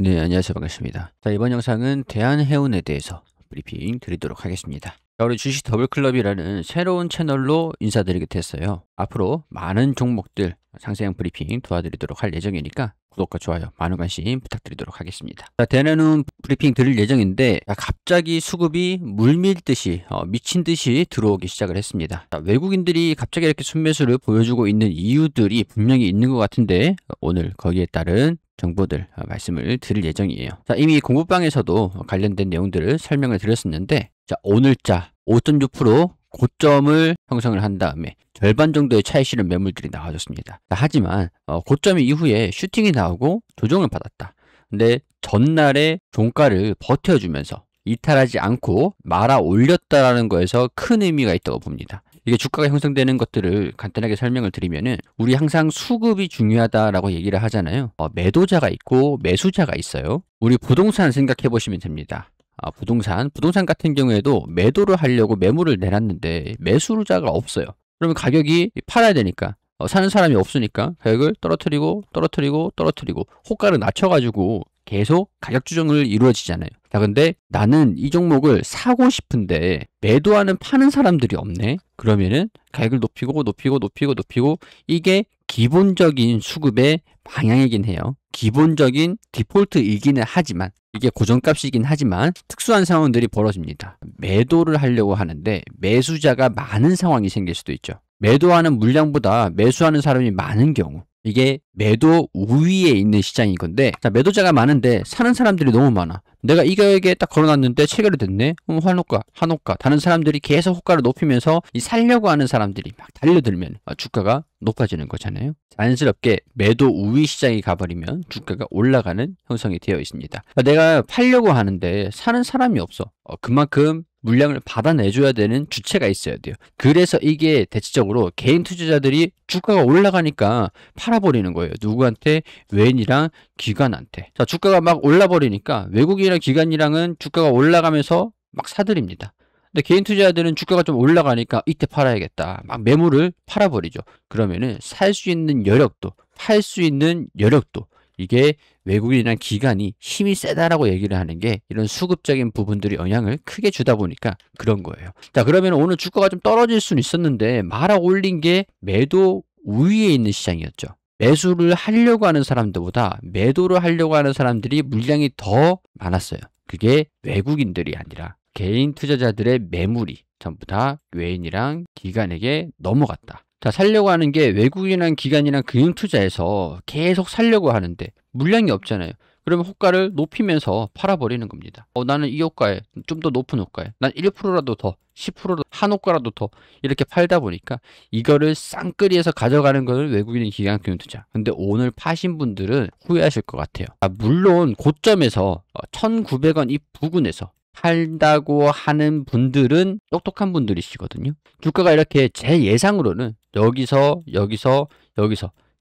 네, 안녕하세요. 반갑습니다. 자, 이번 영상은 대한해운에 대해서 브리핑 드리도록 하겠습니다. 자, 우리 주식 더블클럽이라는 새로운 채널로 인사드리게 됐어요. 앞으로 많은 종목들 상세한 브리핑 도와드리도록 할 예정이니까 구독과 좋아요, 많은 관심 부탁드리도록 하겠습니다. 자, 대한해운 브리핑 드릴 예정인데 갑자기 수급이 물밀듯이 미친 듯이 들어오기 시작을 했습니다. 자, 외국인들이 갑자기 이렇게 순매수를 보여주고 있는 이유들이 분명히 있는 것 같은데 오늘 거기에 따른 정보들 말씀을 드릴 예정이에요. 자, 이미 공부방에서도 관련된 내용들을 설명을 드렸었는데, 자, 오늘자 5.6% 고점을 형성을 한 다음에 절반 정도의 차익 실현 매물들이 나와줬습니다. 자, 하지만 고점 이후에 슈팅이 나오고 조정을 받았다. 근데 전날에 종가를 버텨주면서 이탈하지 않고 말아 올렸다라는 거에서 큰 의미가 있다고 봅니다. 이게 주가가 형성되는 것들을 간단하게 설명을 드리면은 우리 항상 수급이 중요하다라고 얘기를 하잖아요. 매도자가 있고 매수자가 있어요. 우리 부동산 생각해 보시면 됩니다. 부동산 같은 경우에도 매도를 하려고 매물을 내놨는데 매수자가 없어요. 그러면 가격이 팔아야 되니까 사는 사람이 없으니까 가격을 떨어뜨리고 호가를 낮춰가지고 계속 가격 조정을 이루어지잖아요. 자, 근데 나는 이 종목을 사고 싶은데 매도하는 파는 사람들이 없네. 그러면은 가격을 높이고 이게 기본적인 수급의 방향이긴 해요. 기본적인 디폴트이기는 하지만 이게 고정값이긴 하지만 특수한 상황들이 벌어집니다. 매도를 하려고 하는데 매수자가 많은 상황이 생길 수도 있죠. 매도하는 물량보다 매수하는 사람이 많은 경우, 이게 매도 우위에 있는 시장인 건데, 자, 매도자가 많은데 사는 사람들이 너무 많아. 내가 이 가격에 딱 걸어놨는데 체결이 됐네? 한호가. 다른 사람들이 계속 호가를 높이면서 이 살려고 하는 사람들이 막 달려들면 주가가 높아지는 거잖아요. 자연스럽게 매도 우위 시장이 가버리면 주가가 올라가는 형성이 되어 있습니다. 내가 팔려고 하는데 사는 사람이 없어. 그만큼 물량을 받아내줘야 되는 주체가 있어야 돼요. 그래서 이게 대체적으로 개인 투자자들이 주가가 올라가니까 팔아버리는 거예요. 누구한테? 외인이랑 기관한테. 자, 주가가 막 올라버리니까 외국인이랑 기관이랑은 주가가 올라가면서 막 사들입니다. 근데 개인 투자자들은 주가가 좀 올라가니까 이때 팔아야겠다. 막 매물을 팔아버리죠. 그러면은 살 수 있는 여력도, 팔 수 있는 여력도, 이게 외국인이나 기관이 힘이 세다라고 얘기를 하는 게 이런 수급적인 부분들이 영향을 크게 주다 보니까 그런 거예요. 자, 그러면 오늘 주가가 좀 떨어질 수는 있었는데 말아 올린 게 매도 우위에 있는 시장이었죠. 매수를 하려고 하는 사람들보다 매도를 하려고 하는 사람들이 물량이 더 많았어요. 그게 외국인들이 아니라 개인 투자자들의 매물이 전부 다 외인이랑 기관에게 넘어갔다. 자, 살려고 하는 게 외국인이랑 기관이랑 금융투자에서 계속 살려고 하는데 물량이 없잖아요. 그러면 호가를 높이면서 팔아버리는 겁니다. 나는 이 호가에 좀 더 높은 호가에 난 1%라도 더 10%도 한 호가라도 더 이렇게 팔다 보니까 이거를 쌍끌이에서 가져가는 걸 외국인 기관 금융투자. 근데 오늘 파신 분들은 후회하실 것 같아요. 물론 고점에서 1,900원 이 부근에서 팔다고 하는 분들은 똑똑한 분들이시거든요. 주가가 이렇게 제 예상으로는 여기서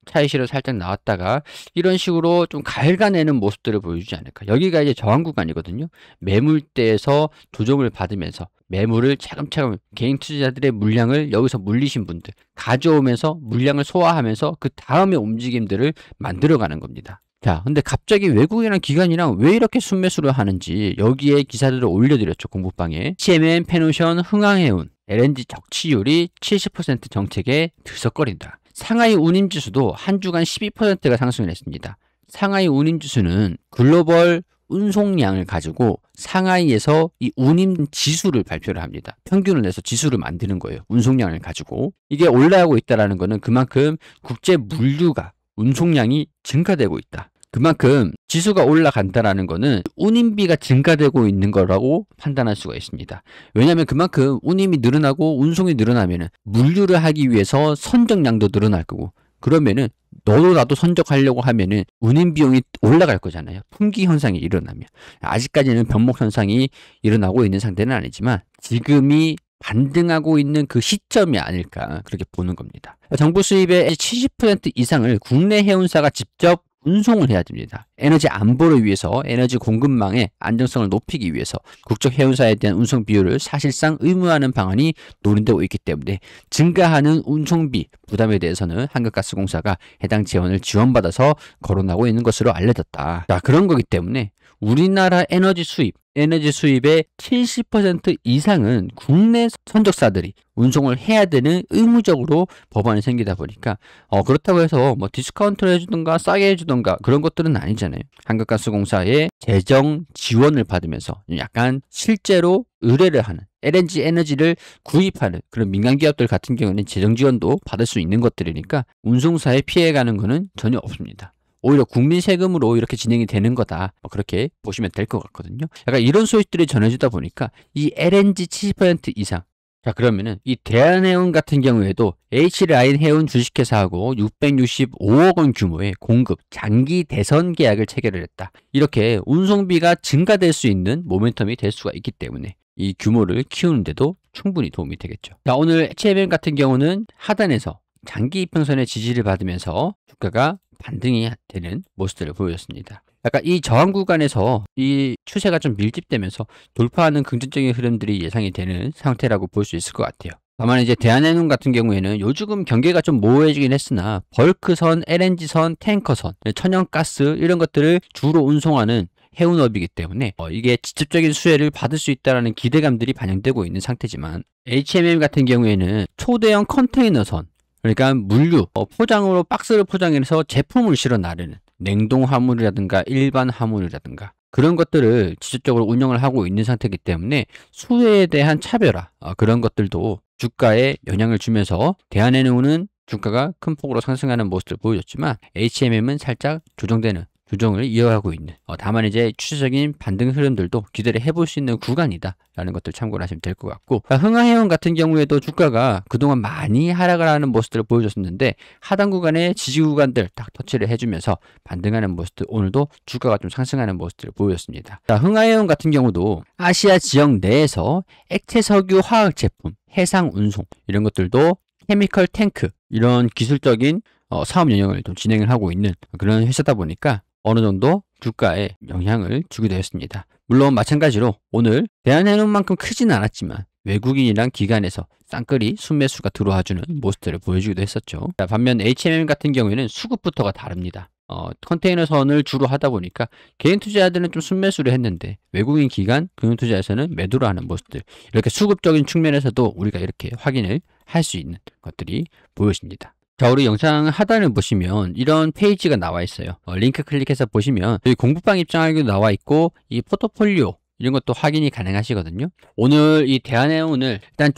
차익 실현 살짝 나왔다가 이런 식으로 좀 갉아내는 모습들을 보여주지 않을까. 여기가 이제 저항 구간이거든요. 매물대에서 조정을 받으면서 매물을 차근차근 개인 투자자들의 물량을 여기서 물리신 분들 가져오면서 물량을 소화하면서 그 다음에 움직임들을 만들어가는 겁니다. 자, 근데 갑자기 외국이랑 기관이랑 왜 이렇게 순매수를 하는지 여기에 기사들을 올려드렸죠. 공부방에. CMN, 페노션, 흥황해운, LNG 적치율이 70% 정책에 들썩거린다. 상하이 운임지수도 한 주간 12%가 상승을 했습니다. 상하이 운임지수는 글로벌 운송량을 가지고 상하이에서 이 운임 지수를 발표를 합니다. 평균을 내서 지수를 만드는 거예요. 운송량을 가지고. 이게 올라가고 있다는 것은 그만큼 국제 물류가 운송량이 증가되고 있다. 그만큼 지수가 올라간다라는 거는 운임비가 증가되고 있는 거라고 판단할 수가 있습니다. 왜냐하면 그만큼 운임이 늘어나고 운송이 늘어나면은 물류를 하기 위해서 선적량도 늘어날 거고, 그러면은 너도 나도 선적하려고 하면은 운임 비용이 올라갈 거잖아요. 품귀 현상이 일어나면. 아직까지는 병목 현상이 일어나고 있는 상태는 아니지만 지금이 반등하고 있는 그 시점이 아닐까 그렇게 보는 겁니다. 정부 수입의 70% 이상을 국내 해운사가 직접 운송을 해야 됩니다. 에너지 안보를 위해서 에너지 공급망의 안정성을 높이기 위해서 국적 해운사에 대한 운송 비용을 사실상 의무화하는 방안이 논의되고 있기 때문에 증가하는 운송비 부담에 대해서는 한국가스공사가 해당 재원을 지원받아서 거론하고 있는 것으로 알려졌다. 자, 그런 거기 때문에 우리나라 에너지 수입의 70% 이상은 국내 선적사들이 운송을 해야 되는 의무적으로 법안이 생기다 보니까 그렇다고 해서 뭐 디스카운트를 해주던가 싸게 해주던가 그런 것들은 아니잖아요. 한국가스공사의 재정 지원을 받으면서 약간 실제로 의뢰를 하는 LNG 에너지를 구입하는 그런 민간 기업들 같은 경우는 재정 지원도 받을 수 있는 것들이니까 운송사에 피해가는 것은 전혀 없습니다. 오히려 국민 세금으로 이렇게 진행이 되는 거다. 그렇게 보시면 될 것 같거든요. 약간 이런 소식들이 전해지다 보니까 이 LNG 70% 이상. 자, 그러면은 이 대한해운 같은 경우에도 H라인 해운 주식회사하고 665억 원 규모의 공급 장기 대선 계약을 체결을 했다. 이렇게 운송비가 증가될 수 있는 모멘텀이 될 수가 있기 때문에 이 규모를 키우는데도 충분히 도움이 되겠죠. 자, 오늘 HMM 같은 경우는 하단에서 장기 이평선의 지지를 받으면서 주가가 반등이 되는 모습들을 보여줬습니다. 약간 이 저항 구간에서 이 추세가 좀 밀집되면서 돌파하는 긍정적인 흐름들이 예상이 되는 상태라고 볼 수 있을 것 같아요. 다만 이제 대한해운 같은 경우에는 요즘 경계가 좀 모호해지긴 했으나 벌크선, LNG선, 탱커선, 천연가스 이런 것들을 주로 운송하는 해운업이기 때문에 이게 직접적인 수혜를 받을 수 있다는 기대감들이 반영되고 있는 상태지만 HMM 같은 경우에는 초대형 컨테이너선 그러니까 물류, 포장으로 박스를 포장해서 제품을 실어 나르는 냉동 화물이라든가 일반 화물이라든가 그런 것들을 직접적으로 운영을 하고 있는 상태이기 때문에 수혜에 대한 차별화 그런 것들도 주가에 영향을 주면서 대한해운은 주가가 큰 폭으로 상승하는 모습을 보여줬지만 HMM은 살짝 조정을 이어가고 있는 다만 이제 추세적인 반등 흐름들도 기대를 해볼 수 있는 구간이다 라는 것들 참고를 하시면 될 것 같고 흥하해운 같은 경우에도 주가가 그동안 많이 하락을 하는 모습들을 보여줬었는데 하단 구간의 지지 구간들 딱 터치를 해주면서 반등하는 모습들 오늘도 주가가 좀 상승하는 모습들을 보여줬습니다. 자, 흥하해운 같은 경우도 아시아 지역 내에서 액체 석유 화학 제품, 해상 운송 이런 것들도 케미컬 탱크 이런 기술적인 사업 영역을 좀 진행을 하고 있는 그런 회사다 보니까 어느 정도 주가에 영향을 주기도 했습니다. 물론 마찬가지로 오늘 대한해운만큼 크진 않았지만 외국인이랑 기관에서 쌍끌이 순매수가 들어와주는 모습들을 보여주기도 했었죠. 자, 반면 HMM 같은 경우에는 수급부터가 다릅니다. 컨테이너 선을 주로 하다 보니까 개인 투자자들은 좀 순매수를 했는데 외국인 기관, 금융투자에서는 매도를 하는 모습들 이렇게 수급적인 측면에서도 우리가 이렇게 확인을 할 수 있는 것들이 보여집니다. 자, 우리 영상 하단을 보시면 이런 페이지가 나와 있어요. 링크 클릭해서 보시면 여기 공부방 입장하기도 나와 있고 이 포트폴리오 이런 것도 확인이 가능하시거든요. 오늘 이 대한해운을 일단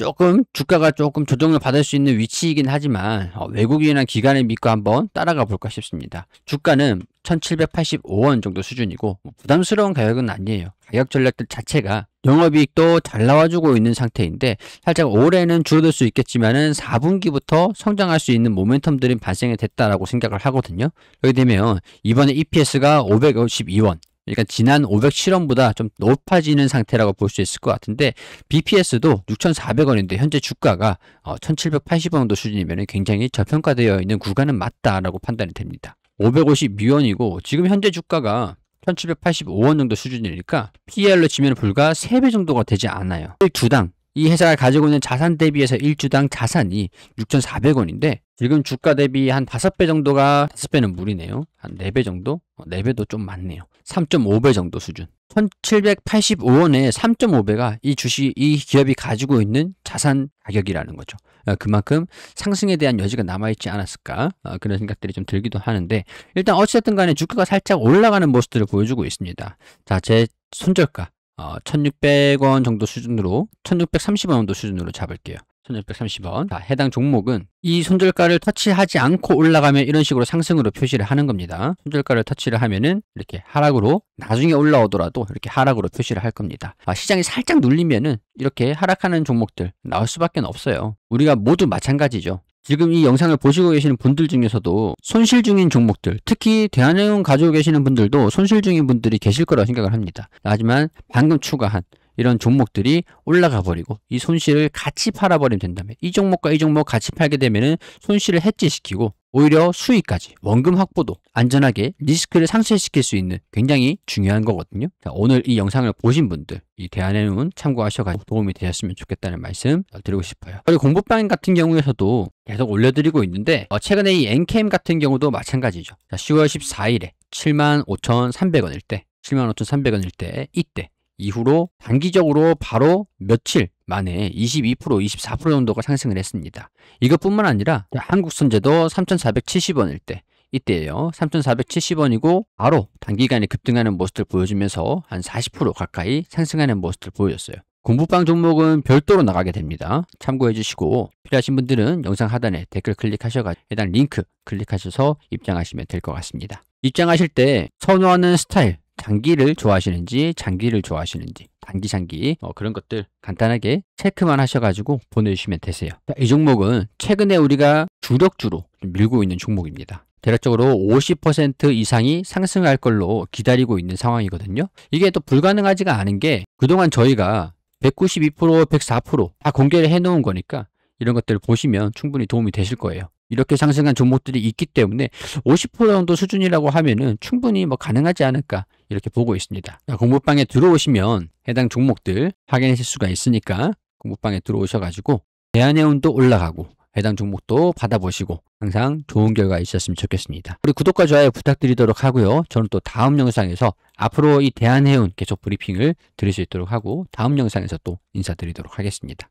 주가가 조금 조정을 받을 수 있는 위치이긴 하지만 외국인이나 기관을 믿고 한번 따라가 볼까 싶습니다. 주가는 1785원 정도 수준이고 부담스러운 가격은 아니에요. 가격 전략들 자체가 영업이익도 잘 나와주고 있는 상태인데 살짝 올해는 줄어들 수 있겠지만은 4분기부터 성장할 수 있는 모멘텀들이 발생이 됐다라고 생각을 하거든요. 그렇게 되면 이번에 EPS가 552원 그러니까 지난 507원보다 좀 높아지는 상태라고 볼 수 있을 것 같은데 BPS도 6,400원인데 현재 주가가 1,780원 정도 수준이면 굉장히 저평가되어 있는 구간은 맞다라고 판단이 됩니다. 552원이고 지금 현재 주가가 1,785원 정도 수준이니까 PER로 치면 불과 3배 정도가 되지 않아요. 1주당 이 회사가 가지고 있는 자산 대비해서 1주당 자산이 6,400원인데 지금 주가 대비 한 5배 정도가 5배는 무리네요. 한 4배 정도? 4배도 좀 많네요. 3.5배 정도 수준. 1,785원에 3.5배가 이 기업이 가지고 있는 자산 가격이라는 거죠. 그만큼 상승에 대한 여지가 남아있지 않았을까 그런 생각들이 좀 들기도 하는데 일단 어찌됐든 간에 주가가 살짝 올라가는 모습들을 보여주고 있습니다. 자, 제 손절가 1,600원 정도 수준으로 1,630원 정도 수준으로 잡을게요. 1,630원. 자, 해당 종목은 이 손절가를 터치하지 않고 올라가면 이런 식으로 상승으로 표시를 하는 겁니다. 손절가를 터치를 하면은 이렇게 하락으로 나중에 올라오더라도 이렇게 하락으로 표시를 할 겁니다. 시장이 살짝 눌리면은 이렇게 하락하는 종목들 나올 수밖에 없어요. 우리가 모두 마찬가지죠. 지금 이 영상을 보시고 계시는 분들 중에서도 손실 중인 종목들, 특히 대한해운 가지고 계시는 분들도 손실 중인 분들이 계실 거라고 생각을 합니다. 하지만 방금 추가한 이런 종목들이 올라가 버리고 이 손실을 같이 팔아버리면 된다면, 이 종목과 이 종목 같이 팔게 되면은 손실을 해지시키고 오히려 수익까지, 원금 확보도 안전하게 리스크를 상쇄시킬 수 있는 굉장히 중요한 거거든요. 자, 오늘 이 영상을 보신 분들 이 대한해운 참고하셔가지고 도움이 되셨으면 좋겠다는 말씀 드리고 싶어요. 그리고 공부방 같은 경우에서도 계속 올려드리고 있는데 최근에 이 엔캠 같은 경우도 마찬가지죠. 자, 10월 14일에 75,300원일 때 75,300원일 때 이때 이후로 단기적으로 바로 며칠 만에 22%, 24% 정도가 상승을 했습니다. 이것뿐만 아니라 한국선제도 3,470원일 때 이때예요. 3,470원이고 바로 단기간에 급등하는 모습을 보여주면서 한 40% 가까이 상승하는 모습을 보여줬어요. 공부방 종목은 별도로 나가게 됩니다. 참고해 주시고 필요하신 분들은 영상 하단에 댓글 클릭하셔가지고 해당 링크 클릭하셔서 입장하시면 될 것 같습니다. 입장하실 때 선호하는 스타일, 단기를 좋아하시는지 장기를 좋아하시는지, 단기 장기 그런 것들 간단하게 체크만 하셔가지고 보내주시면 되세요. 이 종목은 최근에 우리가 주력주로 밀고 있는 종목입니다. 대략적으로 50% 이상이 상승할 걸로 기다리고 있는 상황이거든요. 이게 또 불가능하지가 않은 게 그동안 저희가 192%, 104%다 공개를 해놓은 거니까 이런 것들을 보시면 충분히 도움이 되실 거예요. 이렇게 상승한 종목들이 있기 때문에 50% 정도 수준이라고 하면은 충분히 가능하지 않을까 이렇게 보고 있습니다. 자, 공부방에 들어오시면 해당 종목들 확인하실 수가 있으니까 공부방에 들어오셔가지고 대한해운도 올라가고 해당 종목도 받아보시고 항상 좋은 결과 있었으면 좋겠습니다. 우리 구독과 좋아요 부탁드리도록 하고요. 저는 또 다음 영상에서 앞으로 이 대한해운 계속 브리핑을 드릴 수 있도록 하고 다음 영상에서 또 인사드리도록 하겠습니다.